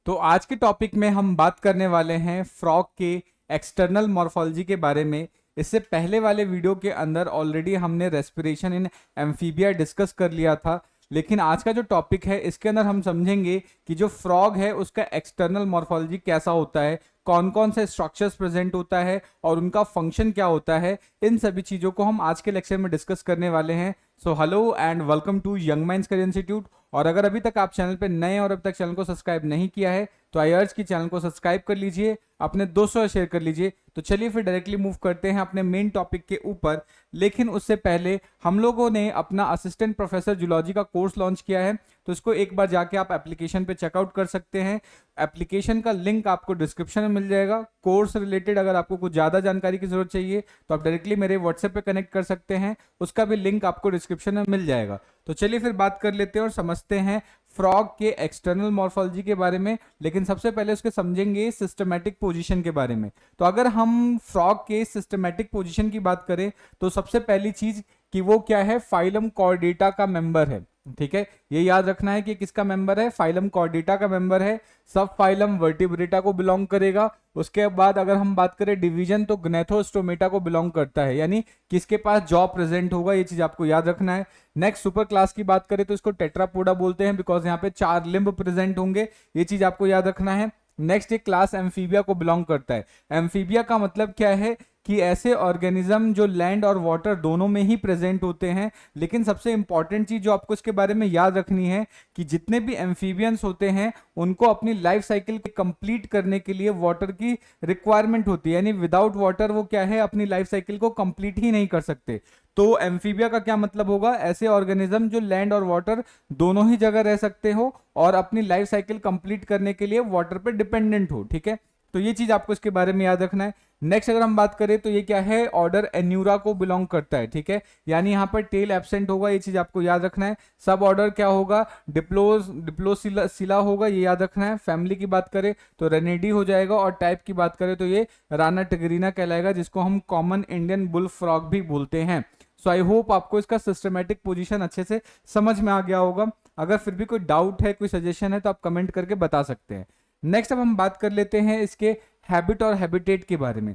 तो आज के टॉपिक में हम बात करने वाले हैं फ्रॉग के एक्सटर्नल मॉर्फोलॉजी के बारे में। इससे पहले वाले वीडियो के अंदर ऑलरेडी हमने रेस्पिरेशन इन एम्फीबिया डिस्कस कर लिया था, लेकिन आज का जो टॉपिक है इसके अंदर हम समझेंगे कि जो फ्रॉग है उसका एक्सटर्नल मॉर्फोलॉजी कैसा होता है, कौन कौन से स्ट्रक्चर्स प्रेजेंट होता है और उनका फंक्शन क्या होता है। इन सभी चीज़ों को हम आज के लेक्चर में डिस्कस करने वाले हैं। So hello and welcome to Young Minds Career Institute. और अगर अभी तक आप चैनल पे नए और अभी तक चैनल को सब्सक्राइब नहीं किया है तो आई अर्ज की चैनल को सब्सक्राइब कर लीजिए, अपने दोस्तों से शेयर कर लीजिए। तो चलिए फिर डायरेक्टली मूव करते हैं अपने मेन टॉपिक के ऊपर। लेकिन उससे पहले हम लोगों ने अपना असिस्टेंट प्रोफेसर जूलॉजी का कोर्स लॉन्च किया है, तो इसको एक बार जाके आप एप्लीकेशन पे चेकआउट कर सकते हैं। एप्लीकेशन का लिंक आपको डिस्क्रिप्शन में मिल जाएगा। कोर्स रिलेटेड अगर आपको कुछ ज़्यादा जानकारी की जरूरत चाहिए तो आप डायरेक्टली मेरे व्हाट्सएप पे कनेक्ट कर सकते हैं, उसका भी लिंक आपको डिस्क्रिप्शन में मिल जाएगा। तो चलिए फिर बात कर लेते हैं और समझते हैं फ्रॉग के एक्सटर्नल मॉर्फोलॉजी के बारे में। लेकिन सबसे पहले उसके समझेंगे सिस्टमैटिक पोजीशन के बारे में। तो अगर हम फ्रॉग के सिस्टमैटिक पोजीशन की बात करें तो सबसे पहली चीज कि वो क्या है, फाइलम कॉर्डेटा का मेंबर है। ठीक है, ये याद रखना है कि किसका मेंबर है, फाइलम कॉर्डेटा का मेंबर है। सब फाइलम वर्टिब्रेटा को बिलोंग करेगा। उसके बाद अगर हम बात करें डिवीजन तो ग्नेथोस्टोमेटा को बिलोंग करता है, यानी किसके पास जॉ प्रेजेंट होगा, ये चीज आपको याद रखना है। नेक्स्ट सुपर क्लास की बात करें तो इसको टेट्रापोडा बोलते हैं, बिकॉज यहाँ पे 4 लिम्ब प्रेजेंट होंगे, ये चीज आपको याद रखना है। नेक्स्ट एक क्लास एम्फीबिया को बिलोंग करता है। एम्फीबिया का मतलब क्या है कि ऐसे ऑर्गेनिज्म जो लैंड और वाटर दोनों में ही प्रेजेंट होते हैं। लेकिन सबसे इंपॉर्टेंट चीज जो आपको इसके बारे में याद रखनी है कि जितने भी एम्फीबियंस होते हैं उनको अपनी लाइफ साइकिल कंप्लीट करने के लिए वाटर की रिक्वायरमेंट होती है, यानी विदाउट वाटर वो क्या है, अपनी लाइफ साइकिल को कंप्लीट ही नहीं कर सकते। तो एम्फीबिया का क्या मतलब होगा, ऐसे ऑर्गेनिज्म जो लैंड और वाटर दोनों ही जगह रह सकते हो और अपनी लाइफ साइकिल कंप्लीट करने के लिए वाटर पे डिपेंडेंट हो। ठीक है, तो ये चीज आपको इसके बारे में याद रखना है। नेक्स्ट अगर हम बात करें तो ये क्या है, ऑर्डर एन्यूरा को बिलोंग करता है। ठीक है, यानी यहाँ पर टेल एब्सेंट होगा, ये चीज आपको याद रखना है। सब ऑर्डर क्या होगा, डिप्लोसिला होगा, ये याद रखना है। फैमिली की बात करें तो रेनेडी हो जाएगा और टाइप की बात करें तो ये राना टिगरीना कहलाएगा, जिसको हम कॉमन इंडियन बुल फ्रॉग भी बोलते हैं। सो आई होप आपको इसका सिस्टमेटिक पोजीशन अच्छे से समझ में आ गया होगा। अगर फिर भी कोई डाउट है, कोई सजेशन है तो आप कमेंट करके बता सकते हैं। नेक्स्ट अब हम बात कर लेते हैं इसके हैबिट और हैबिटेट के बारे में।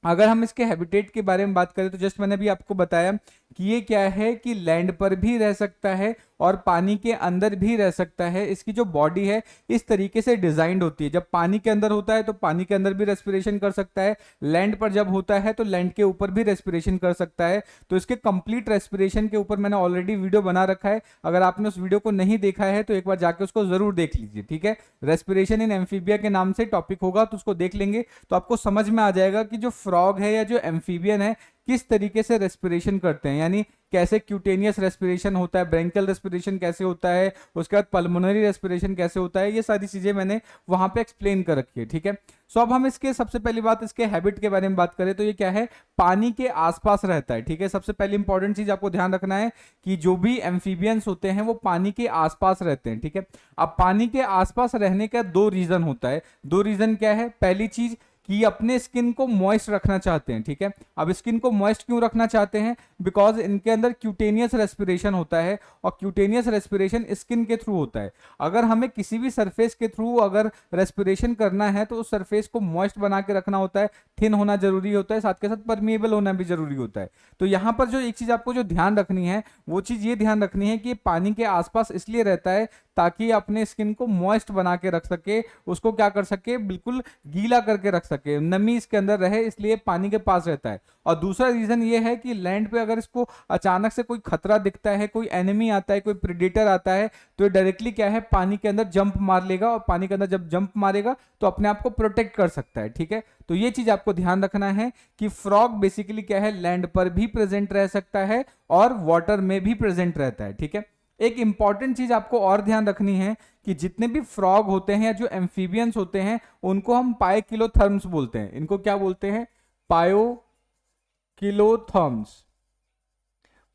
अगर हम इसके हैबिटेट के बारे में बात करें तो जस्ट मैंने भी आपको बताया कि ये क्या है कि लैंड पर भी रह सकता है और पानी के अंदर भी रह सकता है। इसकी जो बॉडी है इस तरीके से डिजाइंड होती है, जब पानी के अंदर होता है तो पानी के अंदर भी रेस्पिरेशन कर सकता है, लैंड पर जब होता है तो लैंड के ऊपर भी रेस्पिरेशन कर सकता है। तो इसके कंप्लीट रेस्पिरेशन के ऊपर मैंने ऑलरेडी वीडियो बना रखा है, अगर आपने उस वीडियो को नहीं देखा है तो एक बार जाके उसको जरूर देख लीजिए। ठीक है, रेस्पिरेशन इन एम्फीबिया के नाम से टॉपिक होगा, तो उसको देख लेंगे तो आपको समझ में आ जाएगा कि जो फ्रॉग है या जो एम्फीबियन है किस तरीके से रेस्पिरेशन करते हैं, यानी कैसे क्यूटेनियस रेस्पिरेशन होता है, ब्रेंकियल रेस्पिरेशन कैसे होता है, उसके बाद पल्मोनरी रेस्पिरेशन कैसे होता है, ये सारी चीजें मैंने वहां पे एक्सप्लेन कर रखी है। ठीक है, सो अब हम इसके सबसे पहली बात इसके हैबिट के बारे में बात करें तो ये क्या है, पानी के आसपास रहता है। ठीक है, सबसे पहली इंपॉर्टेंट चीज आपको ध्यान रखना है कि जो भी एम्फीबियंस होते हैं वो पानी के आसपास रहते हैं। ठीक है, अब पानी के आसपास रहने का 2 रीजन होता है। 2 रीजन क्या है, पहली चीज कि अपने स्किन को मॉइस्ट रखना चाहते हैं। ठीक है, अब स्किन को मॉइस्ट क्यों रखना चाहते हैं, बिकॉज इनके अंदर क्यूटेनियस रेस्पिरेशन होता है और क्यूटेनियस रेस्पिरेशन स्किन के थ्रू होता है। अगर हमें किसी भी सरफेस के थ्रू अगर रेस्पिरेशन करना है तो उस सरफेस को मॉइस्ट बना के रखना होता है, थिन होना जरूरी होता है, साथ के साथ परमिएबल होना भी जरूरी होता है। तो यहाँ पर जो एक चीज आपको जो ध्यान रखनी है वो चीज ये ध्यान रखनी है कि पानी के आसपास इसलिए रहता है ताकि अपने स्किन को मॉइस्ट बना के रख सके, उसको क्या कर सके, बिल्कुल गीला करके रख सके, नमी इसके अंदर रहे, इसलिए पानी के पास रहता है। और दूसरा रीजन ये है कि लैंड पे अगर इसको अचानक से कोई खतरा दिखता है, कोई एनिमी आता है, कोई प्रेडेटर आता है तो डायरेक्टली क्या है, पानी के अंदर जंप मार लेगा और पानी के अंदर जब जंप मारेगा तो अपने आप को प्रोटेक्ट कर सकता है। ठीक है, तो ये चीज आपको ध्यान रखना है कि फ्रॉग बेसिकली क्या है, लैंड पर भी प्रेजेंट रह सकता है और वाटर में भी प्रेजेंट रहता है। ठीक है, एक इंपॉर्टेंट चीज आपको और ध्यान रखनी है कि जितने भी फ्रॉग होते हैं या जो एम्फीबियंस होते हैं उनको हम पाइकिलोथर्म्स बोलते हैं। इनको क्या बोलते हैं, पायोकिलोथर्म्स।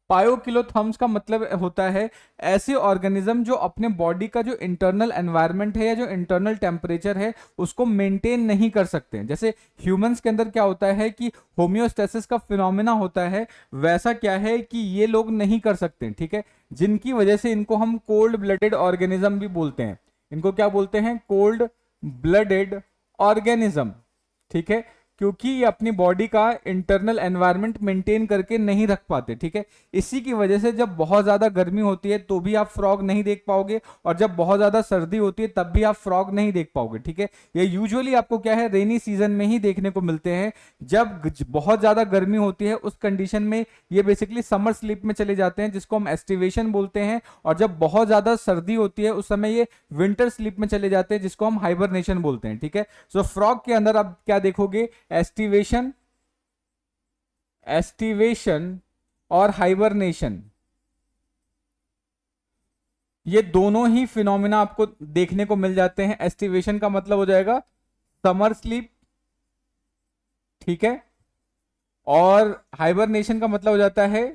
पायोकिलोथर्म्स का मतलब होता है ऐसे ऑर्गेनिज्म जो अपने बॉडी का जो इंटरनल एनवायरनमेंट है या जो इंटरनल टेम्परेचर है उसको मेंटेन नहीं कर सकते हैं। जैसे ह्यूमंस के अंदर क्या होता है कि होम्योस्टेसिस का फिनोमेना होता है, वैसा क्या है कि ये लोग नहीं कर सकते। ठीक है, जिनकी वजह से इनको हम कोल्ड ब्लडेड ऑर्गेनिज्म भी बोलते हैं। इनको क्या बोलते हैं, कोल्ड ब्लडेड ऑर्गेनिज्म, ठीक है, क्योंकि ये अपनी बॉडी का इंटरनल एनवायरनमेंट मेंटेन करके नहीं रख पाते, ठीक है। इसी की वजह से जब बहुत ज्यादा गर्मी होती है तो भी आप फ्रॉग नहीं देख पाओगे, और जब बहुत ज्यादा सर्दी होती है तब भी आप फ्रॉग नहीं देख पाओगे, ठीक है। ये यूजुअली आपको क्या है, रेनी सीजन में ही देखने को मिलते हैं। जब बहुत ज्यादा गर्मी होती है उस कंडीशन में ये बेसिकली समर स्लीप में चले जाते हैं, जिसको हम एस्टिवेशन बोलते हैं, और जब बहुत ज्यादा सर्दी होती है उस समय ये विंटर स्लीप में चले जाते हैं, जिसको हम हाइबरनेशन बोलते हैं, ठीक है। सो फ्रॉग के अंदर आप क्या देखोगे, एस्टिवेशन, एस्टिवेशन और हाइबरनेशन, ये दोनों ही फिनोमिना आपको देखने को मिल जाते हैं। एस्टिवेशन का मतलब हो जाएगा समर स्लीप, ठीक है, और हाइबरनेशन का मतलब हो जाता है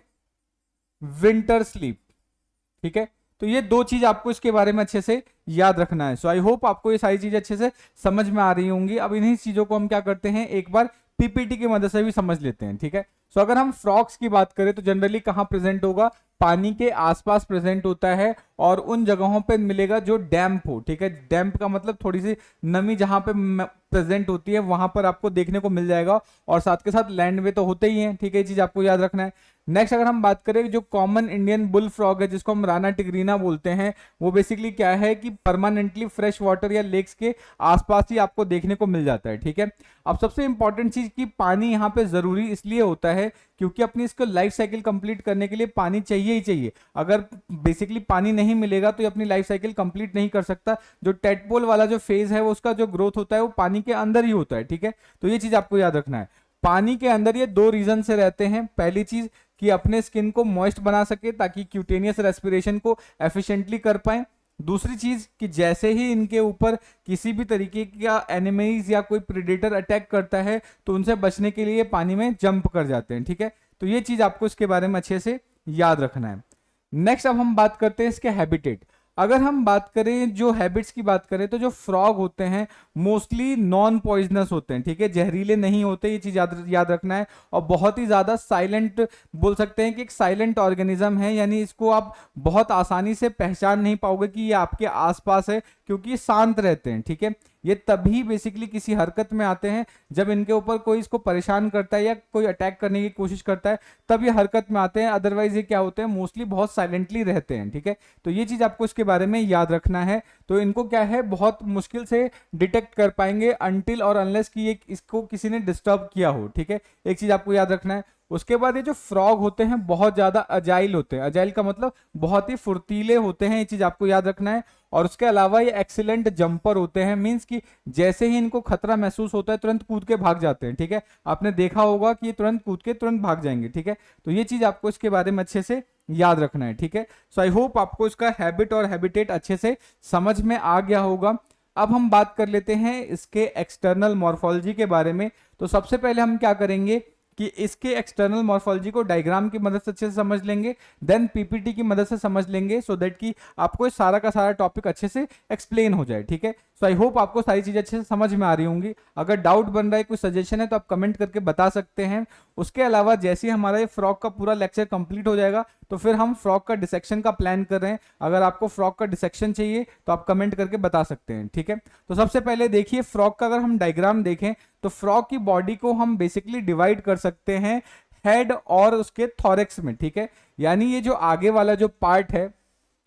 विंटर स्लीप, ठीक है। तो ये दो चीज आपको इसके बारे में अच्छे से याद रखना है। सो आई होप आपको ये सारी चीजें अच्छे से समझ में आ रही होंगी। अब इन्हीं चीजों को हम क्या करते हैं, एक बार पीपीटी की मदद से भी समझ लेते हैं, ठीक है। सो अगर हम फ्रॉग्स की बात करें तो जनरली कहां प्रेजेंट होगा, पानी के आसपास प्रेजेंट होता है, और उन जगहों पे मिलेगा जो डैम्प हो, ठीक है। डैम्प का मतलब थोड़ी सी नमी जहां पे प्रेजेंट होती है वहां पर आपको देखने को मिल जाएगा, और साथ के साथ लैंड में तो होते ही हैं, ठीक है। ये चीज आपको याद रखना है। नेक्स्ट अगर हम बात करें, जो कॉमन इंडियन बुल फ्रॉग है जिसको हम राना टिग्रीना बोलते हैं, वो बेसिकली क्या है कि परमानेंटली फ्रेश वाटर या लेक्स के आसपास ही आपको देखने को मिल जाता है, ठीक है। अब सबसे इंपॉर्टेंट चीज कि पानी यहाँ पे जरूरी इसलिए होता है क्योंकि अपनी इसको लाइफ साइकिल कंप्लीट करने के लिए पानी चाहिए ही चाहिए। अगर बेसिकली पानी नहीं मिलेगा तो ये अपनी लाइफ साइकिल कंप्लीट नहीं कर सकता। जो टेडपोल वाला जो फेज है वो उसका जो ग्रोथ होता है वो पानी के अंदर ही होता है, ठीक है। तो ये चीज आपको याद रखना है। पानी के अंदर ये दो रीजन से रहते हैं। पहली चीज कि अपने स्किन को मॉइस्ट बना सके ताकि क्यूटेनियस रेस्पिरेशन को एफिशिएंटली कर पाए। दूसरी चीज कि जैसे ही इनके ऊपर किसी भी तरीके का एनिमीज या कोई प्रेडेटर अटैक करता है तो उनसे बचने के लिए पानी में जंप कर जाते हैं, ठीक है। तो ये चीज आपको इसके बारे में अच्छे से याद रखना है। नेक्स्ट अब हम बात करते हैं इसके हैबिटेट। अगर हम बात करें जो हैबिट्स की बात करें तो जो फ्रॉग होते हैं मोस्टली नॉन पॉइजनस होते हैं, ठीक है, जहरीले नहीं होते, ये चीज याद रखना है। और बहुत ही ज्यादा साइलेंट बोल सकते हैं कि एक साइलेंट ऑर्गेनिज्म है, यानी इसको आप बहुत आसानी से पहचान नहीं पाओगे कि ये आपके आसपास है, क्योंकि ये शांत रहते हैं, ठीक है। ये तभी बेसिकली किसी हरकत में आते हैं जब इनके ऊपर कोई इसको परेशान करता है या कोई अटैक करने की कोशिश करता है, तब ये हरकत में आते हैं। अदरवाइज ये क्या होते हैं, मोस्टली बहुत साइलेंटली रहते हैं, ठीक है। तो ये चीज आपको इसके बारे में याद रखना है। तो इनको क्या है, बहुत मुश्किल से डिटेक्ट कर पाएंगे अनटिल और अनलेस कि ये इसको किसी ने डिस्टर्ब किया हो, ठीक है। एक चीज आपको याद रखना है। उसके बाद ये जो फ्रॉग होते हैं बहुत ज्यादा अजाइल होते हैं। अजाइल का मतलब बहुत ही फुर्तीले होते हैं, ये चीज आपको याद रखना है। और उसके अलावा ये एक्सीलेंट जंपर होते हैं, मींस कि जैसे ही इनको खतरा महसूस होता है तुरंत कूद के भाग जाते हैं, ठीक है। आपने देखा होगा कि ये तुरंत कूद के तुरंत भाग जाएंगे, ठीक है। तो ये चीज आपको इसके बारे में अच्छे से याद रखना है, ठीक है। सो आई होप आपको इसका हैबिट और हैबिटेट अच्छे से समझ में आ गया होगा। अब हम बात कर लेते हैं इसके एक्सटर्नल मॉर्फोलॉजी के बारे में। तो सबसे पहले हम क्या करेंगे कि इसके एक्सटर्नल मॉर्फोलॉजी को डायग्राम की मदद से अच्छे से समझ लेंगे, देन पीपीटी की मदद से समझ लेंगे, सो दैट कि आपको इस सारा का सारा टॉपिक अच्छे से एक्सप्लेन हो जाए, ठीक है। सो आई होप आपको सारी चीजें अच्छे से समझ में आ रही होंगी। अगर डाउट बन रहा है, कोई सजेशन है तो आप कमेंट करके बता सकते हैं। उसके अलावा जैसे ही हमारा ये फ्रॉग का पूरा लेक्चर कंप्लीट हो जाएगा तो फिर हम फ्रॉग का डिसेक्शन का प्लान कर रहे हैं। अगर आपको फ्रॉग का डिसेक्शन चाहिए तो आप कमेंट करके बता सकते हैं, ठीक है। तो सबसे पहले देखिए फ्रॉग का अगर हम डायग्राम देखें तो फ्रॉग की बॉडी को हम बेसिकली डिवाइड कर सकते हैं हेड और उसके थॉरेक्स में, ठीक है। यानी ये जो आगे वाला जो पार्ट है,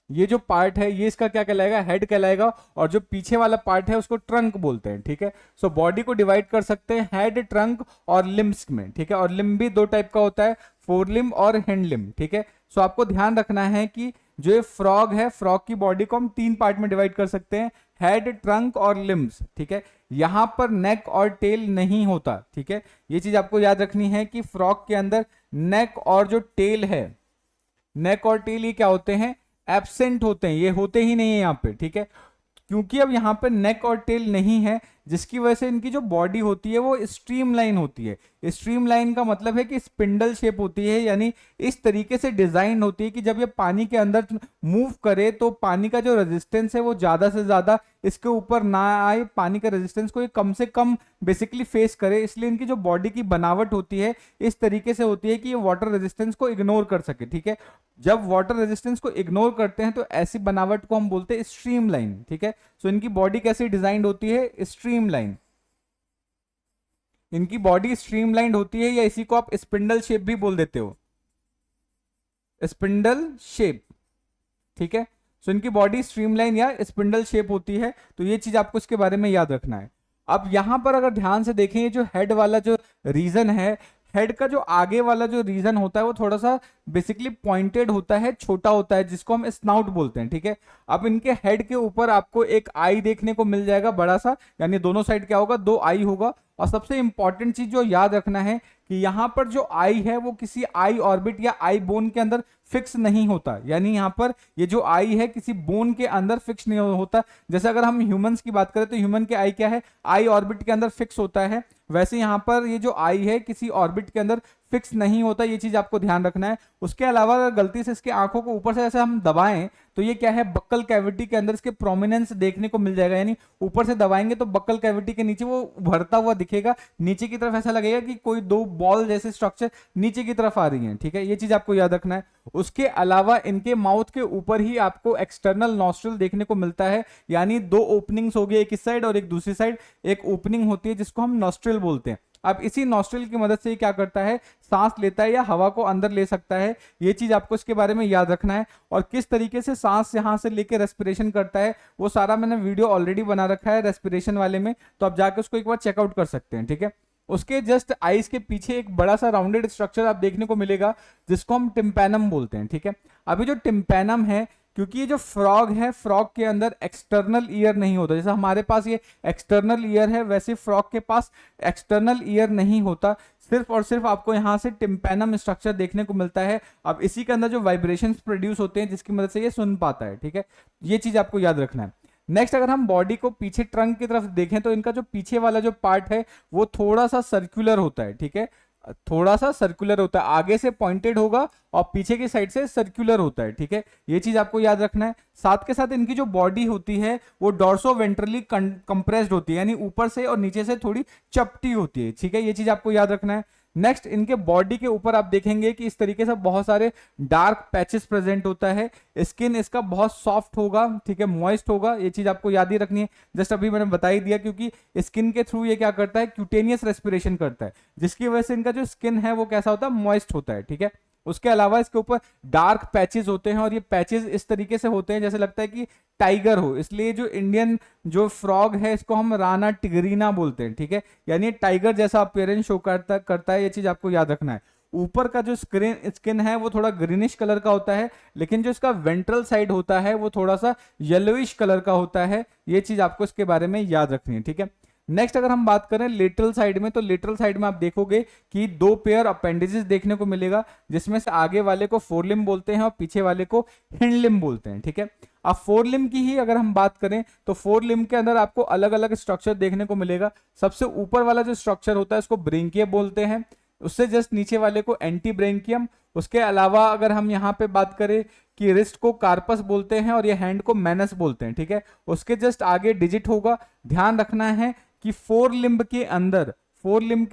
ये जो पार्ट है ये इसका क्या कहलाएगा, हेड कहलाएगा, और जो पीछे वाला पार्ट है उसको ट्रंक बोलते हैं, ठीक है। सो बॉडी को डिवाइड कर सकते हैं हेड, ट्रंक और लिम्स में, ठीक है। और लिम्ब भी दो टाइप का होता है, फोर लिम्ब और हैंड लिम्ब, ठीक है। सो आपको ध्यान रखना है कि जो ये फ्रॉग है, फ्रॉग की बॉडी को हम तीन पार्ट में डिवाइड कर सकते हैं, हेड, ट्रंक और लिम्स, ठीक है। यहां पर नेक और टेल नहीं होता, ठीक है। ये चीज आपको याद रखनी है कि फ्रॉग के अंदर नेक और जो टेल है, नेक और टेल ये क्या होते हैं, एब्सेंट होते हैं, ये होते ही नहीं है यहाँ पे, ठीक है। क्योंकि अब यहाँ पे नेक और टेल नहीं है, जिसकी वजह से इनकी जो बॉडी होती है वो स्ट्रीमलाइन होती है। स्ट्रीमलाइन का मतलब है कि स्पिंडल शेप होती है, यानी इस तरीके से डिजाइन होती है कि जब ये पानी के अंदर मूव करे तो पानी का जो रेजिस्टेंस है वो ज्यादा से ज्यादा इसके ऊपर ना आए, पानी का रेजिस्टेंस को ये कम से कम बेसिकली फेस करे। इसलिए इनकी जो बॉडी की बनावट होती है इस तरीके से होती है कि ये वाटर रेजिस्टेंस को इग्नोर कर सके, ठीक है। जब वाटर रेजिस्टेंस को इग्नोर करते हैं तो ऐसी बनावट को हम बोलते हैं स्ट्रीमलाइन, ठीक है। सो इनकी बॉडी कैसे डिजाइन होती है, स्ट्रीमलाइन। इनकी बॉडी स्ट्रीमलाइन होती है, या इसी को आप स्पिंडल शेप भी बोल देते हो, स्पिंडल शेप, ठीक है। सो इनकी बॉडी स्ट्रीमलाइन या स्पिंडल शेप होती है, तो ये चीज आपको इसके बारे में याद रखना है। अब यहां पर अगर ध्यान से देखें, जो हेड वाला जो रीजन है, हेड का जो आगे वाला जो रीजन होता है वो थोड़ा सा बेसिकली पॉइंटेड होता है, छोटा होता है, जिसको हम स्नाउट बोलते हैं, ठीक है। अब इनके हेड के ऊपर आपको एक आई देखने को मिल जाएगा बड़ा सा, यानी दोनों साइड क्या होगा, दो आई होगा। और सबसे इंपॉर्टेंट चीज जो याद रखना है कि यहां पर जो आई है वो किसी आई ऑर्बिट या आई बोन के अंदर फिक्स नहीं होता, यानी यहां पर ये जो आई है किसी बोन के अंदर फिक्स नहीं होता। जैसे अगर हम ह्यूमंस की बात करें तो ह्यूमन के आई क्या है, आई ऑर्बिट के अंदर फिक्स होता है, वैसे यहां पर ये जो आई है किसी ऑर्बिट के अंदर फिक्स नहीं होता, ये चीज आपको ध्यान रखना है। उसके अलावा अगर गलती से इसके आंखों को ऊपर से ऐसे हम दबाएं तो ये क्या है, बक्कल कैविटी के अंदर इसके प्रोमिनेंस देखने को मिल जाएगा, यानी ऊपर से दबाएंगे तो बक्कल कैविटी के नीचे वो उभरता हुआ दिखेगा, नीचे की तरफ ऐसा लगेगा कि कोई दो बॉल जैसे स्ट्रक्चर नीचे की तरफ आ रही हैं, ठीक है। ये चीज आपको याद रखना है। उसके अलावा इनके माउथ के ऊपर ही आपको एक्सटर्नल नॉस्ट्रिल देखने को मिलता है, यानी दो ओपनिंग्स हो गई, एक इस साइड और एक दूसरी साइड एक ओपनिंग होती है जिसको हम नॉस्ट्रिल बोलते हैं। अब इसी नॉस्ट्रिल की मदद से ये क्या करता है, सांस लेता है या हवा को अंदर ले सकता है, ये चीज आपको इसके बारे में याद रखना है। और किस तरीके से सांस यहां से लेके रेस्पिरेशन करता है वो सारा मैंने वीडियो ऑलरेडी बना रखा है रेस्पिरेशन वाले में, तो आप जाके उसको एक बार चेकआउट कर सकते हैं, ठीक है। उसके जस्ट आईज के पीछे एक बड़ा सा राउंडेड स्ट्रक्चर आप देखने को मिलेगा जिसको हम टिम्पैनम बोलते हैं, ठीक है। अभी जो टिम्पैनम है, क्योंकि ये जो फ्रॉग है, फ्रॉग के अंदर एक्सटर्नल ईयर नहीं होता, जैसे हमारे पास ये एक्सटर्नल ईयर है वैसे फ्रॉग के पास एक्सटर्नल ईयर नहीं होता, सिर्फ और सिर्फ आपको यहां से टिम्पैनम स्ट्रक्चर देखने को मिलता है। अब इसी के अंदर जो वाइब्रेशंस प्रोड्यूस होते हैं जिसकी मदद से ये सुन पाता है, ठीक है। ये चीज आपको याद रखना है। नेक्स्ट अगर हम बॉडी को पीछे ट्रंक की तरफ देखें तो इनका जो पीछे वाला जो पार्ट है वो थोड़ा सा सर्कुलर होता है, ठीक है, थोड़ा सा सर्कुलर होता है, आगे से पॉइंटेड होगा और पीछे की साइड से सर्कुलर होता है, ठीक है। ये चीज आपको याद रखना है। साथ के साथ इनकी जो बॉडी होती है वो डॉर्सो वेंट्रली कंप्रेस्ड होती है, यानी ऊपर से और नीचे से थोड़ी चपटी होती है, ठीक है। ये चीज आपको याद रखना है। नेक्स्ट इनके बॉडी के ऊपर आप देखेंगे कि इस तरीके से बहुत सारे डार्क पैचेस प्रेजेंट होता है, स्किन इसका बहुत सॉफ्ट होगा, ठीक है, मॉइस्ट होगा, ये चीज आपको याद ही रखनी है। जस्ट अभी मैंने बता ही दिया, क्योंकि स्किन के थ्रू ये क्या करता है, क्यूटेनियस रेस्पिरेशन करता है, जिसकी वजह से इनका जो स्किन है वो कैसा होता है, मॉइस्ट होता है, ठीक है। उसके अलावा इसके ऊपर डार्क पैचेस होते हैं और ये पैचेस इस तरीके से होते हैं जैसे लगता है कि टाइगर हो, इसलिए जो इंडियन जो फ्रॉग है इसको हम राना टिगरीना बोलते हैं, ठीक है, यानी टाइगर जैसा अपीयरेंस शो करता है। ये चीज आपको याद रखना है। ऊपर का जो स्किन है वो थोड़ा ग्रीनिश कलर का होता है, लेकिन जो इसका वेंट्रल साइड होता है वो थोड़ा सा येलोइश कलर का होता है। ये चीज आपको इसके बारे में याद रखनी है, ठीक है। नेक्स्ट अगर हम बात करें लेटरल साइड में, तो लेटरल साइड में आप देखोगे कि दो पेयर अपेंडिजेस देखने को मिलेगा, जिसमें से आगे वाले को फोरलिम बोलते हैं और पीछे वाले को हिंडलिम बोलते हैं, ठीक है। अब फोरलिम की ही अगर हम बात करें तो फोरलिम के अंदर आपको अलग अलग स्ट्रक्चर देखने को मिलेगा। सबसे ऊपर वाला जो स्ट्रक्चर होता है उसको ब्रेंकिया बोलते हैं, उससे जस्ट नीचे वाले को एंटी ब्रेंकियम। उसके अलावा अगर हम यहाँ पे बात करें कि रिस्ट को कार्पस बोलते हैं और ये हैंड को मैनस बोलते हैं, ठीक है। उसके जस्ट आगे डिजिट होगा। ध्यान रखना है कि फोर लिम्ब के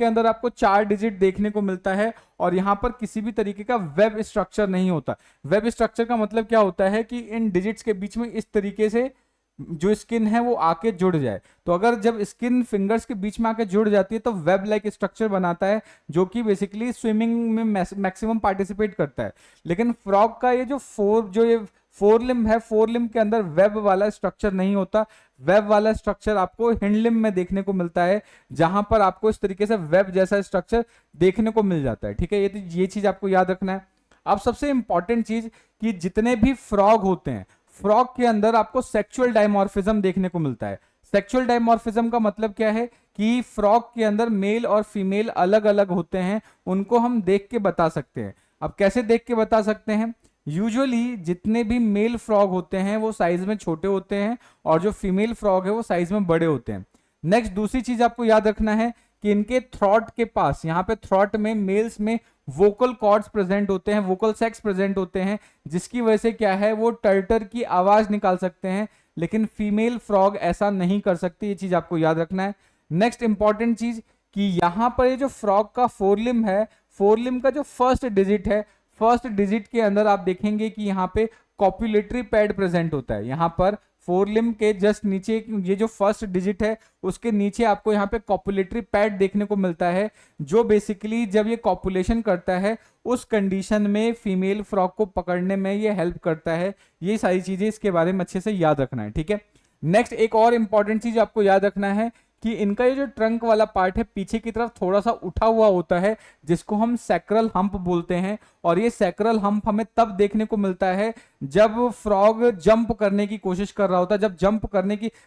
अंदर आपको 4 डिजिट देखने को मिलता है और यहां पर किसी भी तरीके का वेब स्ट्रक्चर नहीं होता। वेब स्ट्रक्चर का मतलब क्या होता है कि इन डिजिट्स के बीच में इस तरीके से जो स्किन है वो आके जुड़ जाए। तो अगर जब स्किन फिंगर्स के बीच में आके जुड़ जाती है तो वेब लाइक स्ट्रक्चर बनाता है, जो कि बेसिकली स्विमिंग में मैक्सिमम पार्टिसिपेट करता है। लेकिन फ्रॉग का ये जो फोरलिम है, फोरलिम के अंदर वेब वाला स्ट्रक्चर नहीं होता। वेब वाला स्ट्रक्चर आपको हिंडलिम में देखने को मिलता है, जहां पर आपको इस तरीके से वेब जैसा स्ट्रक्चर देखने को मिल जाता है, ठीक है। ये चीज आपको याद रखना है। अब सबसे इंपॉर्टेंट चीज कि जितने भी फ्रॉग होते हैं, फ्रॉग के अंदर आपको सेक्सुअल डायमॉर्फिज्म देखने को मिलता है। सेक्सुअल डायमॉर्फिज्म का मतलब क्या है कि फ्रॉग के अंदर मेल और फीमेल अलग अलग होते हैं, उनको हम देख के बता सकते हैं। अब कैसे देख के बता सकते हैं? यूजुअली जितने भी मेल फ्रॉग होते हैं वो साइज में छोटे होते हैं और जो फीमेल फ्रॉग है वो साइज में बड़े होते हैं। नेक्स्ट दूसरी चीज आपको याद रखना है कि इनके थ्रॉट के पास, यहाँ पे थ्रॉट में मेल्स में वोकल कॉर्ड्स प्रेजेंट होते हैं, वोकल सैक्स प्रेजेंट होते हैं, जिसकी वजह से क्या है वो टर्टर की आवाज निकाल सकते हैं, लेकिन फीमेल फ्रॉग ऐसा नहीं कर सकती। ये चीज आपको याद रखना है। नेक्स्ट इंपॉर्टेंट चीज कि यहाँ पर ये जो फ्रॉग का फोरलिम है, फोरलिम का जो फर्स्ट डिजिट है, फर्स्ट डिजिट के अंदर आप देखेंगे कि यहाँ पे कॉपुलेटरी पैड प्रेजेंट होता है। यहाँ पर फोरलिम के जस्ट नीचे ये जो फर्स्ट डिजिट है उसके नीचे आपको यहाँ पे कॉपुलेटरी पैड देखने को मिलता है, जो बेसिकली जब ये कॉपुलेशन करता है उस कंडीशन में फीमेल फ्रॉग को पकड़ने में ये हेल्प करता है। ये सारी चीजें इसके बारे में अच्छे से याद रखना है, ठीक है। नेक्स्ट एक और इंपॉर्टेंट चीज आपको याद रखना है कि इनका ये जो ट्रंक वाला पार्ट है पीछे की तरफ थोड़ा सा उठा हुआ होता है, जिसको हम सैक्रल हम्प बोलते हैं। और ये सैक्रल हम्प हमें तब देखने को मिलता है जब फ्रॉग जंप करने की कोशिश कर रहा होता है,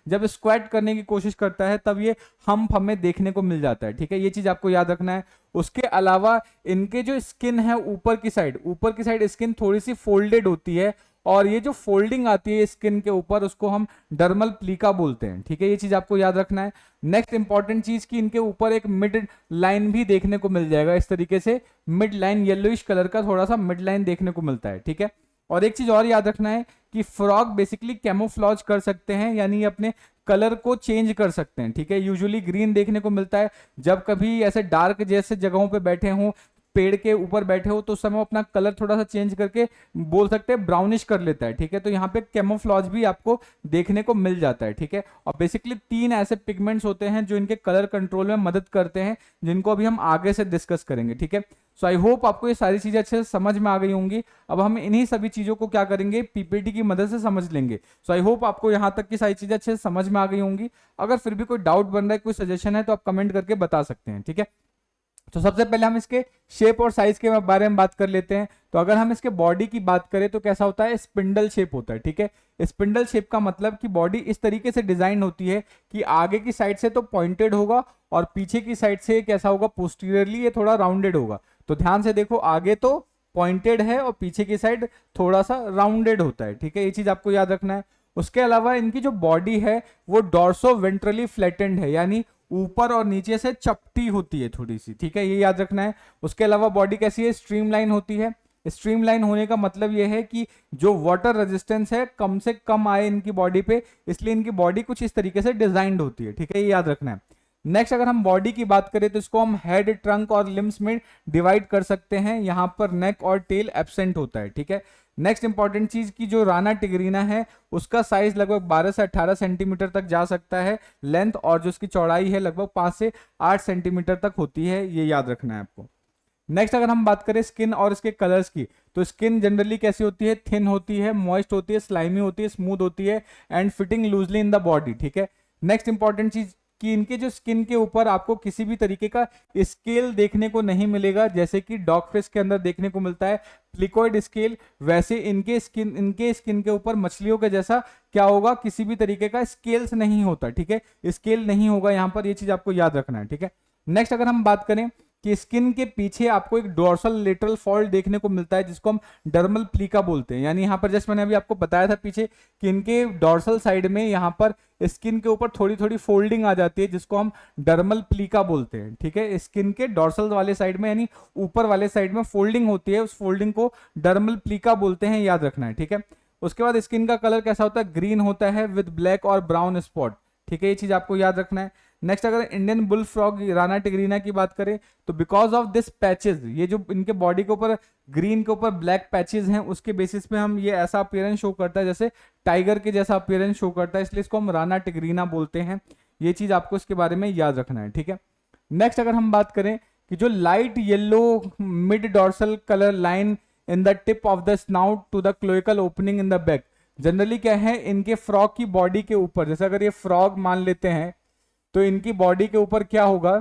जब स्क्वैट करने की कोशिश करता है तब ये हम्प हमें देखने को मिल जाता है, ठीक है। ये चीज आपको याद रखना है। उसके अलावा इनके जो स्किन है ऊपर की साइड स्किन थोड़ी सी फोल्डेड होती है, और ये जो फोल्डिंग आती है स्किन के ऊपर उसको हम डर्मल प्लीका बोलते हैं, ठीक है। ये चीज आपको याद रखना है। नेक्स्ट इंपॉर्टेंट चीज कि इनके ऊपर एक मिड लाइन भी देखने को मिल जाएगा, इस तरीके से मिड लाइन येलोइश कलर का थोड़ा सा मिड लाइन देखने को मिलता है, ठीक है। और एक चीज और याद रखना है कि फ्रॉग बेसिकली कैमोफ्लॉज कर सकते हैं, यानी ये अपने कलर को चेंज कर सकते हैं, ठीक है। यूजुअली ग्रीन देखने को मिलता है, जब कभी ऐसे डार्क जैसे जगहों पे बैठे हों, पेड़ के ऊपर बैठे हो, तो उस समय अपना कलर थोड़ा सा चेंज करके बोल सकते हैं ब्राउनिश कर लेता है, ठीक है। तो यहाँ पे कैमोफ्लॉज भी आपको देखने को मिल जाता है, ठीक है। और बेसिकली 3 ऐसे पिगमेंट्स होते हैं जो इनके कलर कंट्रोल में मदद करते हैं, जिनको अभी हम आगे से डिस्कस करेंगे, ठीक है। सो आई होप आपको ये सारी चीजें अच्छे से समझ में आ गई होंगी। अब हम इन्हीं सभी चीजों को क्या करेंगे, पीपीटी की मदद से समझ लेंगे। सो आई होप आपको यहाँ तक की सारी चीजें अच्छे से समझ में आ गई होंगी। अगर फिर भी कोई डाउट बन रहा है, कोई सजेशन है, तो आप कमेंट करके बता सकते हैं, ठीक है। तो सबसे पहले हम इसके शेप और साइज के बारे में बात कर लेते हैं। तो अगर हम इसके बॉडी की बात करें तो कैसा होता है, स्पिंडल शेप होता है, ठीक है। स्पिंडल शेप का मतलब कि बॉडी इस तरीके से डिजाइन होती है कि आगे की साइड से तो पॉइंटेड होगा और पीछे की साइड से कैसा होगा, पोस्टीरियरली ये थोड़ा राउंडेड होगा। तो ध्यान से देखो, आगे तो पॉइंटेड है और पीछे की साइड थोड़ा सा राउंडेड होता है, ठीक है। ये चीज आपको याद रखना है। उसके अलावा इनकी जो बॉडी है वो डॉर्सो वेंट्रली फ्लैटेंड है, यानी ऊपर और नीचे से चपटी होती है थोड़ी सी, ठीक है। ये याद रखना है। उसके अलावा बॉडी कैसी है, स्ट्रीमलाइन होती है। स्ट्रीमलाइन होने का मतलब ये है कि जो वाटर रेजिस्टेंस है कम से कम आए इनकी बॉडी पे, इसलिए इनकी बॉडी कुछ इस तरीके से डिजाइंड होती है, ठीक है। ये याद रखना है। नेक्स्ट अगर हम बॉडी की बात करें तो इसको हम हेड, ट्रंक और लिम्स में डिवाइड कर सकते हैं। यहाँ पर नेक और टेल एब्सेंट होता है, ठीक है। नेक्स्ट इंपॉर्टेंट चीज की जो राना टिग्रीना है उसका साइज लगभग 12 से 18 सेंटीमीटर तक जा सकता है लेंथ, और जो उसकी चौड़ाई है लगभग 5 से 8 सेंटीमीटर तक होती है। ये याद रखना है आपको। नेक्स्ट अगर हम बात करें स्किन और इसके कलर्स की, तो स्किन जनरली कैसी होती है, थिन होती है, मॉइस्ट होती है, स्लाइमी होती है, स्मूथ होती है and fitting loosely in the body, ठीक है। नेक्स्ट इंपॉर्टेंट चीज कि इनके जो स्किन के ऊपर आपको किसी भी तरीके का स्केल देखने को नहीं मिलेगा, जैसे कि डॉग फिश के अंदर देखने को मिलता है प्लिकॉइड स्केल, वैसे इनके स्किन के ऊपर मछलियों के जैसा क्या होगा, किसी भी तरीके का स्केल्स नहीं होता, ठीक है। स्केल नहीं होगा यहाँ पर, ये चीज आपको याद रखना है, ठीक है। नेक्स्ट अगर हम बात करें कि स्किन के पीछे आपको एक डोर्सल लेटरल फॉल्ट देखने को मिलता है, जिसको हम डर्मल प्लीका बोलते हैं। यानी यहाँ पर जस्ट मैंने अभी आपको बताया था पीछे कि इनके डोर्सल साइड में यहाँ पर स्किन के ऊपर थोड़ी थोड़ी फोल्डिंग आ जाती है, जिसको हम डर्मल प्लीका बोलते हैं, ठीक है। स्किन के डोर्सल वाले साइड में यानी ऊपर वाले साइड में फोल्डिंग होती है, उस फोल्डिंग को डर्मल प्लीका बोलते हैं, याद रखना है, ठीक है। उसके बाद स्किन का कलर कैसा होता है, ग्रीन होता है विद ब्लैक और ब्राउन स्पॉट, ठीक है। ये चीज आपको याद रखना है। नेक्स्ट अगर Indian bull frog Rana tigrina की बात करें तो बिकॉज ऑफ दिस पैचेस, ये जो इनके बॉडी के ऊपर ग्रीन के ऊपर ब्लैक पैचेस हैं, उसके बेसिस पे हम ये ऐसा अपीयरेंस शो करता है जैसे टाइगर के जैसा अपीयरेंस शो करता है, इसलिए इसको हम राना टिग्रीना बोलते हैं। ये चीज आपको इसके बारे में याद रखना है, ठीक है। नेक्स्ट अगर हम बात करें कि जो light yellow mid dorsal colour line in the tip of the snout to the cloacal opening in the back, generally क्या है इनके फ्रॉग की बॉडी के ऊपर, जैसे अगर ये फ्रॉग मान लेते हैं तो इनकी बॉडी के ऊपर क्या होगा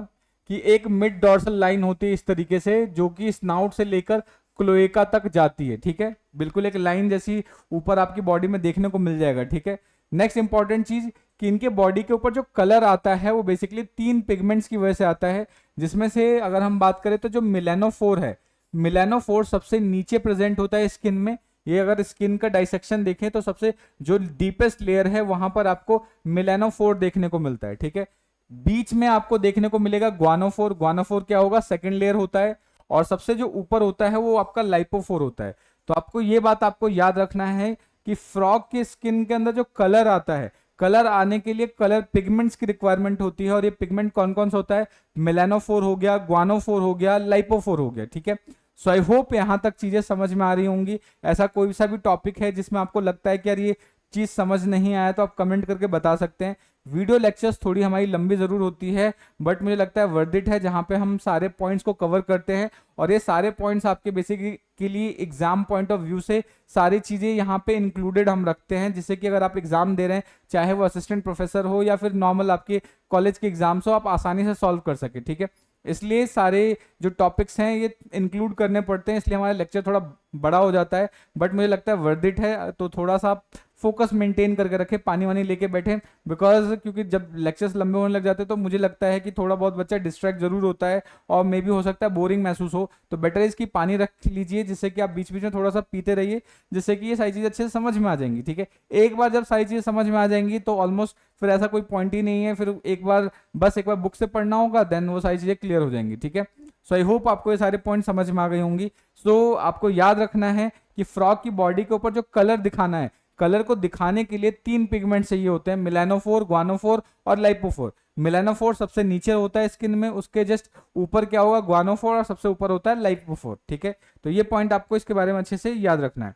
कि एक मिड डॉर्सल लाइन होती है इस तरीके से, जो कि स्नाउट से लेकर क्लोएका तक जाती है, ठीक है। बिल्कुल एक लाइन जैसी ऊपर आपकी बॉडी में देखने को मिल जाएगा, ठीक है। नेक्स्ट इंपॉर्टेंट चीज कि इनके बॉडी के ऊपर जो कलर आता है वो बेसिकली 3 पिगमेंट्स की वजह से आता है, जिसमें से अगर हम बात करें तो जो मिलेनोफोर है, मिलेनोफोर सबसे नीचे प्रेजेंट होता है स्किन में। ये अगर स्किन का डाइसेक्शन देखें तो सबसे जो डीपेस्ट लेयर है वहां पर आपको मिलेनोफोर देखने को मिलता है, ठीक है। बीच में आपको देखने को मिलेगा ग्वानोफोर। ग्वानोफोर क्या होगा, सेकंड लेयर होता है, और सबसे जो ऊपर होता है वो आपका लाइपोफोर होता है। तो आपको ये बात आपको याद रखना है कि फ्रॉग की स्किन के अंदर जो कलर आता है, कलर आने के लिए कलर पिगमेंट्स की रिक्वायरमेंट होती है, और ये पिगमेंट कौन कौन सा होता है, मेलानोफोर हो गया, ग्वानोफोर हो गया, लाइपोफोर हो गया। ठीक है, सो आई होप यहां तक चीजें समझ में आ रही होंगी। ऐसा कोई सा भी टॉपिक है जिसमें आपको लगता है कि यार ये चीज समझ नहीं आया तो आप कमेंट करके बता सकते हैं। वीडियो लेक्चर्स थोड़ी हमारी लंबी जरूर होती है, बट मुझे लगता है वर्थ इट है, जहां पे हम सारे पॉइंट्स को कवर करते हैं, और ये सारे पॉइंट्स आपके basically exam point of view से सारी चीजें यहाँ पे इंक्लूडेड हम रखते हैं, जिससे कि अगर आप एग्जाम दे रहे हैं, चाहे वो असिस्टेंट प्रोफेसर हो या फिर नॉर्मल आपके कॉलेज के एग्जाम्स हो, आप आसानी से सॉल्व कर सके। ठीक है, इसलिए सारे जो टॉपिक्स हैं ये इंक्लूड करने पड़ते हैं, इसलिए हमारा लेक्चर थोड़ा बड़ा हो जाता है, बट मुझे लगता है वर्थ इट है। तो थोड़ा सा फोकस मेंटेन करके रखें, पानी वानी लेके बैठे, बिकॉज क्योंकि जब लेक्चर्स लंबे होने लग जाते हैं तो मुझे लगता है कि थोड़ा बहुत बच्चा डिस्ट्रैक्ट जरूर होता है, और मे भी हो सकता है बोरिंग महसूस हो। तो बेटर इसकी पानी रख लीजिए, जिससे कि आप बीच बीच में थोड़ा सा पीते रहिए, जिससे कि ये सारी चीज़ें अच्छे से समझ में आ जाएंगी। ठीक है, एक बार जब सारी चीज़ें समझ में आ जाएंगी तो ऑलमोस्ट फिर ऐसा कोई पॉइंट ही नहीं है, फिर एक बार बुक से पढ़ना होगा, देन वो सारी चीज़ें क्लियर हो जाएंगी। ठीक है, सो आई होप आपको ये सारे पॉइंट समझ में आ गई होंगी। सो आपको याद रखना है कि फ्रॉग की बॉडी के ऊपर जो कलर दिखाना है, कलर को दिखाने के लिए 3 पिगमेंट चाहिए होते हैं, मिलानोफोर, ग्वानोफोर और लाइपोफोर। मिलानोफोर सबसे नीचे होता है स्किन में, उसके जस्ट ऊपर क्या होगा, ग्वानोफोर, और सबसे ऊपर होता है लाइपोफोर। ठीक है, तो ये पॉइंट आपको इसके बारे में अच्छे से याद रखना है।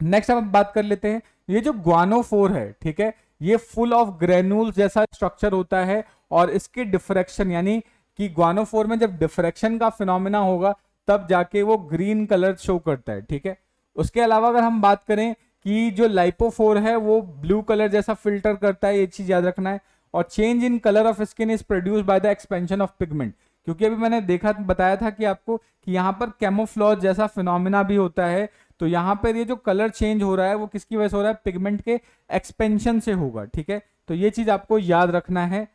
नेक्स्ट अब बात कर लेते हैं, ये जो ग्वानोफोर है, ठीक है, ये फुल ऑफ ग्रेन्यूल्स जैसा स्ट्रक्चर होता है, और इसके डिफ्रैक्शन यानी कि ग्वानोफोर में जब डिफ्रैक्शन का फिनोमेना होगा तब जाके वो ग्रीन कलर शो करता है। ठीक है, उसके अलावा अगर हम बात करें कि जो लाइपोफोर है वो ब्लू कलर जैसा फिल्टर करता है, ये चीज याद रखना है। और change in colour of skin is produced by the expansion of pigment, क्योंकि अभी मैंने बताया था कि आपको कि यहाँ पर कैमोफ्लॉज जैसा फिनोमिना भी होता है। तो यहाँ पर ये जो कलर चेंज हो रहा है वो किसकी वजह से हो रहा है, पिगमेंट के एक्सपेंशन से होगा। ठीक है, तो ये चीज आपको याद रखना है।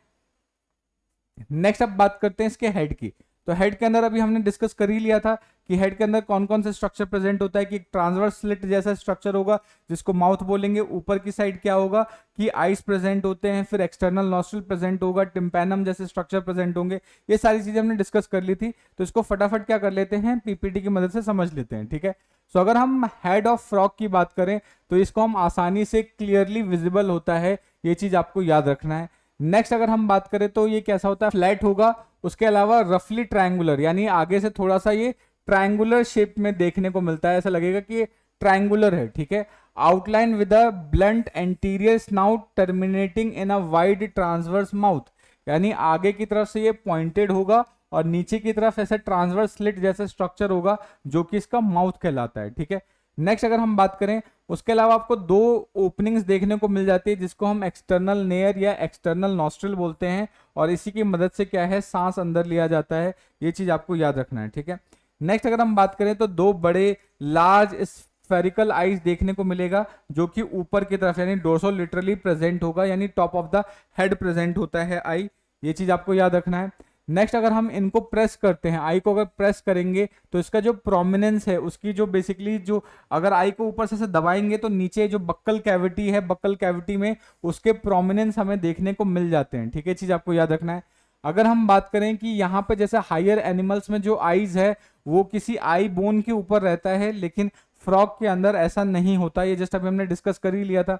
नेक्स्ट अब बात करते हैं इसके हेड की। तो हेड के अंदर अभी हमने डिस्कस कर ही लिया था कि हेड के अंदर कौन कौन से स्ट्रक्चर प्रेजेंट होता है, कि एक ट्रांसवर्स स्लिट जैसा स्ट्रक्चर होगा जिसको माउथ बोलेंगे, ऊपर की साइड क्या होगा कि आईज प्रेजेंट होते हैं, फिर एक्सटर्नल नॉस्ट्रिल प्रेजेंट होगा, टिम्पैनम जैसे स्ट्रक्चर प्रेजेंट होंगे। ये सारी चीजें हमने डिस्कस कर ली थी, तो इसको फटाफट क्या कर लेते हैं, पीपीटी की मदद से समझ लेते हैं। ठीक है, सो अगर हम हेड ऑफ फ्रॉग की बात करें तो इसको हम आसानी से क्लियरली विजिबल होता है, ये चीज आपको याद रखना है। नेक्स्ट अगर हम बात करें तो ये कैसा होता है, फ्लैट होगा, उसके अलावा रफली ट्रायंगुलर, यानी आगे से थोड़ा सा ये ट्रायंगुलर शेप में देखने को मिलता है, ऐसा लगेगा कि ये ट्रायंगुलर है। ठीक है, outline with a blunt anterior snout terminating in a wide transverse mouth, यानी आगे की तरफ से ये पॉइंटेड होगा और नीचे की तरफ ऐसे ट्रांसवर्स स्लिट जैसा स्ट्रक्चर होगा, जो कि इसका माउथ कहलाता है। ठीक है, नेक्स्ट अगर हम बात करें, उसके अलावा आपको 2 ओपनिंग्स देखने को मिल जाती है, जिसको हम एक्सटर्नल नेयर या एक्सटर्नल नॉस्ट्रिल बोलते हैं, और इसी की मदद से क्या है, सांस अंदर लिया जाता है। ये चीज आपको याद रखना है। ठीक है, नेक्स्ट अगर हम बात करें तो 2 बड़े लार्ज स्फेरिकल आईज देखने को मिलेगा, जो कि ऊपर की तरफ यानी डोर्सो लिटरली प्रेजेंट होगा, यानी top of the head present होता है आई। ये चीज आपको याद रखना है। नेक्स्ट अगर हम इनको प्रेस करते हैं, आई को अगर प्रेस करेंगे तो इसका जो प्रोमिनेंस है, उसकी जो बेसिकली जो अगर आई को ऊपर से दबाएंगे तो नीचे जो बक्कल कैविटी है, बक्कल कैविटी में उसके प्रोमिनेंस हमें देखने को मिल जाते हैं। ठीक है, चीज आपको याद रखना है। अगर हम बात करें कि यहाँ पे जैसे हायर एनिमल्स में जो आईज है वो किसी आई बोन के ऊपर रहता है, लेकिन फ्रॉग के अंदर ऐसा नहीं होता, ये जस्ट अभी हमने डिस्कस कर ही लिया था।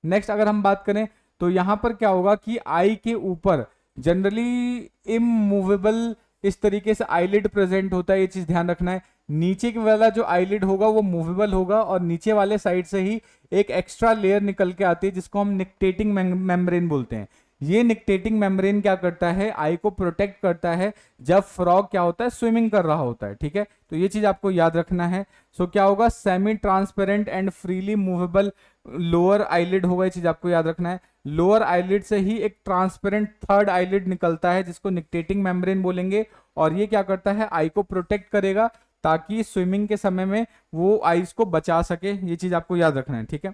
नेक्स्ट अगर हम बात करें तो यहाँ पर क्या होगा कि आई के ऊपर जनरली इमूवेबल इस तरीके से आईलिड प्रेजेंट होता है, ये चीज ध्यान रखना है। नीचे वाला जो आईलिड होगा वो मूवेबल होगा, और नीचे वाले साइड से ही एक एक्स्ट्रा लेयर निकल के आती है, जिसको हम निक्टेटिंग मेम्ब्रेन बोलते हैं। ये निक्टेटिंग मेम्ब्रेन क्या करता है, आई को प्रोटेक्ट करता है जब फ्रॉग क्या होता है, स्विमिंग कर रहा होता है। ठीक है, तो ये चीज आपको याद रखना है। सो क्या होगा, semi transparent and freely movable lower eyelid होगा, ये चीज आपको याद रखना है। लोअर आईलिड से ही एक ट्रांसपेरेंट थर्ड आईलिड निकलता है, जिसको निक्टेटिंग मेम्ब्रेन बोलेंगे, और ये क्या करता है, आई को प्रोटेक्ट करेगा ताकि स्विमिंग के समय में वो आईज को बचा सके। ये चीज आपको याद रखना है। ठीक है,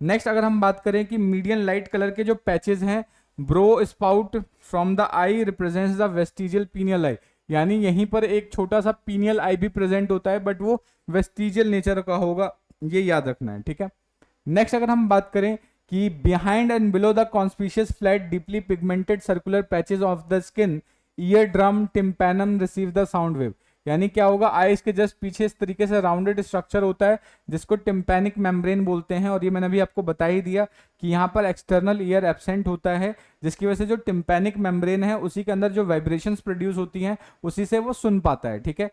नेक्स्ट अगर हम बात करें कि मीडियम लाइट कलर के जो पैचेस हैं, brow spout from the eye represents the vestigial pineal eye, यानी यहीं पर एक छोटा सा पीनियल आई भी प्रेजेंट होता है, बट वो वेस्टिजियल नेचर का होगा, ये याद रखना है। ठीक है, नेक्स्ट अगर हम बात करें कि behind and below the conspicuous flat deeply pigmented circular patches of the skin ear drum tympanum receive the sound wave. यानी क्या होगा, आइस के जस्ट पीछे इस तरीके से राउंडेड स्ट्रक्चर होता है जिसको टिम्पैनिक मेम्ब्रेन बोलते हैं। और ये मैंने अभी आपको बता ही दिया कि यहाँ पर एक्सटर्नल ईयर एब्सेंट होता है, जिसकी वजह से जो टिम्पैनिक मेम्ब्रेन है उसी के अंदर जो वाइब्रेशंस प्रोड्यूस होती हैं उसी से वो सुन पाता है। ठीक है,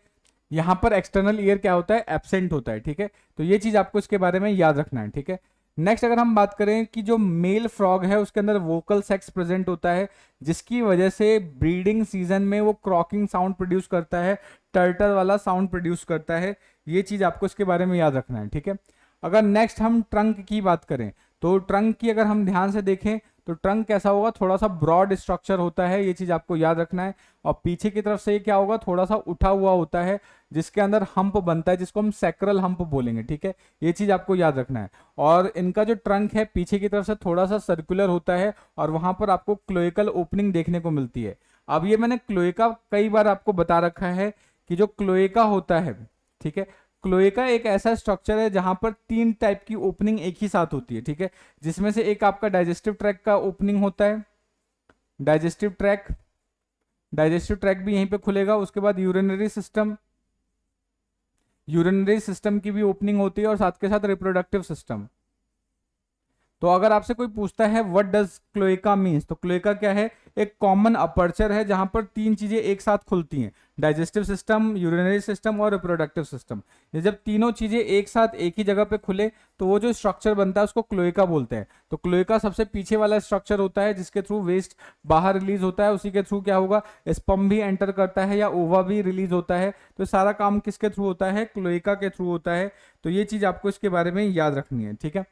यहाँ पर एक्सटर्नल ईयर क्या होता है, एब्सेंट होता है। ठीक है, तो ये चीज आपको इसके बारे में याद रखना है। ठीक है, नेक्स्ट अगर हम बात करें कि जो मेल फ्रॉग है उसके अंदर वोकल सेक्स प्रेजेंट होता है, जिसकी वजह से ब्रीडिंग सीजन में वो क्रॉकिंग साउंड प्रोड्यूस करता है, टर्टल वाला साउंड प्रोड्यूस करता है। ये चीज आपको इसके बारे में याद रखना है। ठीक है, अगर नेक्स्ट हम ट्रंक की बात करें तो ट्रंक की अगर हम ध्यान से देखें तो ट्रंक कैसा होगा, थोड़ा सा ब्रॉड स्ट्रक्चर होता है, ये चीज आपको याद रखना है। और पीछे की तरफ से ये क्या होगा, थोड़ा सा उठा हुआ होता है, जिसके अंदर हम्प बनता है जिसको हम सैक्रल हम्प बोलेंगे। ठीक है, ये चीज आपको याद रखना है। और इनका जो ट्रंक है पीछे की तरफ से थोड़ा सा सर्कुलर होता है और वहां पर आपको क्लोइकल ओपनिंग देखने को मिलती है। अब ये मैंने क्लोएका कई बार आपको बता रखा है कि जो क्लोएका होता है, ठीक है, क्लोएका एक ऐसा स्ट्रक्चर है जहां पर 3 टाइप की ओपनिंग एक ही साथ होती है। ठीक है, जिसमें से एक आपका डाइजेस्टिव ट्रैक का ओपनिंग होता है, डाइजेस्टिव ट्रैक भी यहीं पे खुलेगा। उसके बाद यूरिनरी सिस्टम की भी ओपनिंग होती है और साथ के साथ रिप्रोडक्टिव सिस्टम। तो अगर आपसे कोई पूछता है व्हाट डज क्लोएका मीन्स, तो क्लोएका क्या है, एक कॉमन अपर्चर है जहां पर 3 चीजें एक साथ खुलती हैं, डाइजेस्टिव सिस्टम, यूरिनरी सिस्टम और रिप्रोडक्टिव सिस्टम। ये जब तीनों चीजें एक साथ एक ही जगह पे खुले तो वो जो स्ट्रक्चर बनता है उसको क्लोएका बोलते हैं। तो क्लोएका सबसे पीछे वाला स्ट्रक्चर होता है जिसके थ्रू वेस्ट बाहर रिलीज होता है, उसी के थ्रू क्या होगा, स्पर्म भी एंटर करता है या ओवा भी रिलीज होता है। तो सारा काम किसके थ्रू होता है, क्लोएका के थ्रू होता है। तो ये चीज आपको इसके बारे में याद रखनी है। ठीक है,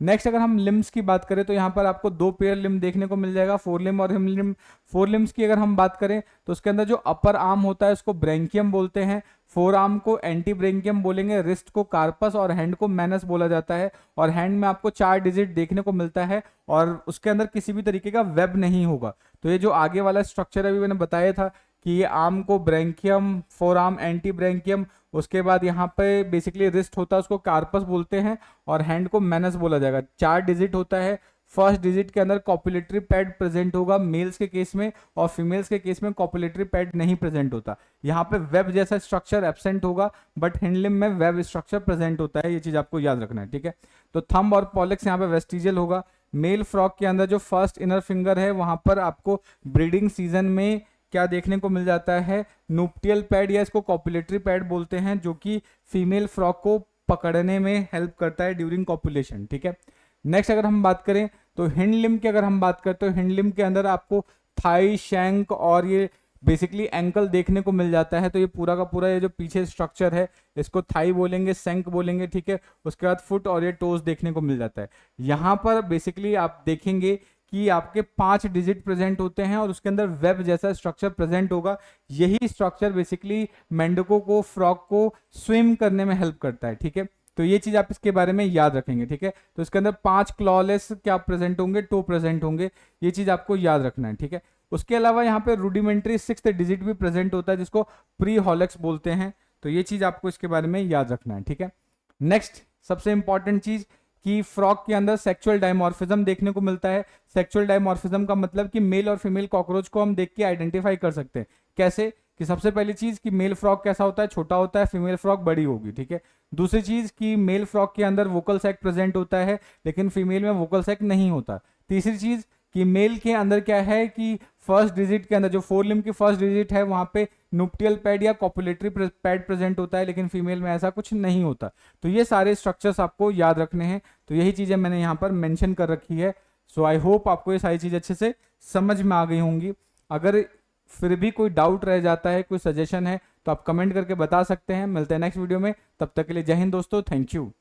नेक्स्ट अगर हम लिम्स की बात करें तो यहाँ पर आपको 2 पेयर लिम देखने को मिल जाएगा, फोर और हिम लिम। फोर लिम्स की अगर हम बात करें तो उसके अंदर जो अपर आर्म होता है उसको ब्रेंकियम बोलते हैं, फोर आर्म को एंटी ब्रेंकियम बोलेंगे, रिस्ट को कार्पस और हैंड को मैनस बोला जाता है। और हैंड में आपको 4 डिजिट देखने को मिलता है और उसके अंदर किसी भी तरीके का वेब नहीं होगा। तो ये जो आगे वाला स्ट्रक्चर अभी मैंने बताया था कि ये आर्म को ब्रेंकियम, फोर आर्म एंटी ब्रेंकियम, उसके बाद यहाँ पे बेसिकली रिस्ट होता है उसको कार्पस बोलते हैं और हैंड को मैनस बोला जाएगा। 4 डिजिट होता है, फर्स्ट डिजिट के अंदर कॉपुलेटरी पैड प्रेजेंट होगा मेल्स के केस में, और फीमेल्स के केस में कॉपुलेटरी पैड नहीं प्रेजेंट होता। यहाँ पे वेब जैसा स्ट्रक्चर एब्सेंट होगा बट हैंडलिम में वेब स्ट्रक्चर प्रेजेंट होता है, ये चीज आपको याद रखना है। ठीक है, तो थंब और पॉलिक्स यहाँ पे वेस्टिजियल होगा। मेल फ्रॉग के अंदर जो फर्स्ट इनर फिंगर है वहां पर आपको ब्रीडिंग सीजन में क्या देखने को मिल जाता है, नुप्टियल पैड या इसको कॉपुलेटरी पैड बोलते हैं, जो कि फीमेल फ्रॉग को पकड़ने में हेल्प करता है ड्यूरिंग कॉपुलेशन। ठीक है, नेक्स्ट अगर हम बात करें तो हिंड लिम की अगर हम बात करते हैं तो हिंड लिम के अंदर आपको थाई, शैंक और ये बेसिकली एंकल देखने को मिल जाता है। तो ये पूरा का पूरा ये जो पीछे स्ट्रक्चर है इसको थाई बोलेंगे, शैंक बोलेंगे। ठीक है, उसके बाद फुट और ये टोज देखने को मिल जाता है। यहाँ पर बेसिकली आप देखेंगे कि आपके 5 डिजिट प्रेजेंट होते हैं और उसके अंदर वेब जैसा स्ट्रक्चर प्रेजेंट होगा। यही स्ट्रक्चर बेसिकली मेंढकों को, फ्रॉग को स्विम करने में हेल्प करता है। ठीक है, तो ये चीज आप इसके बारे में याद रखेंगे। ठीक है, तो इसके अंदर 5 क्लॉलेस क्या प्रेजेंट होंगे, टो प्रेजेंट होंगे, ये चीज आपको याद रखना है। ठीक है, उसके अलावा यहाँ पे रूडिमेंट्री 6th डिजिट भी प्रेजेंट होता है जिसको प्री हॉलेक्स बोलते हैं। तो ये चीज आपको इसके बारे में याद रखना है। ठीक है, नेक्स्ट सबसे इंपॉर्टेंट चीज कि फ्रॉग के अंदर सेक्सुअल डायमॉर्फिज्म देखने को मिलता है। सेक्सुअल डायमॉर्फिज्म का मतलब कि मेल और फीमेल कॉकरोच को हम देख के आइडेंटिफाई कर सकते हैं। कैसे कि सबसे पहली चीज कि मेल फ्रॉग कैसा होता है, छोटा होता है, फीमेल फ्रॉग बड़ी होगी। ठीक है, दूसरी चीज कि मेल फ्रॉग के अंदर वोकल सैक प्रेजेंट होता है लेकिन फीमेल में वोकल सैक नहीं होता। तीसरी चीज कि मेल के अंदर क्या है कि फर्स्ट डिजिट के अंदर जो फोर लिम्ब की फर्स्ट डिजिट है वहां पे नुप्टियल पैड या कॉपुलेटरी पैड प्रेजेंट होता है लेकिन फीमेल में ऐसा कुछ नहीं होता। तो ये सारे स्ट्रक्चर्स आपको याद रखने हैं। तो यही चीजें मैंने यहाँ पर मेंशन कर रखी है। सो आई होप आपको ये सारी चीजें अच्छे से समझ में आ गई होंगी। अगर फिर भी कोई डाउट रह जाता है, कोई सजेशन है, तो आप कमेंट करके बता सकते हैं। मिलते हैं नेक्स्ट वीडियो में, तब तक के लिए जय हिंद दोस्तों, थैंक यू।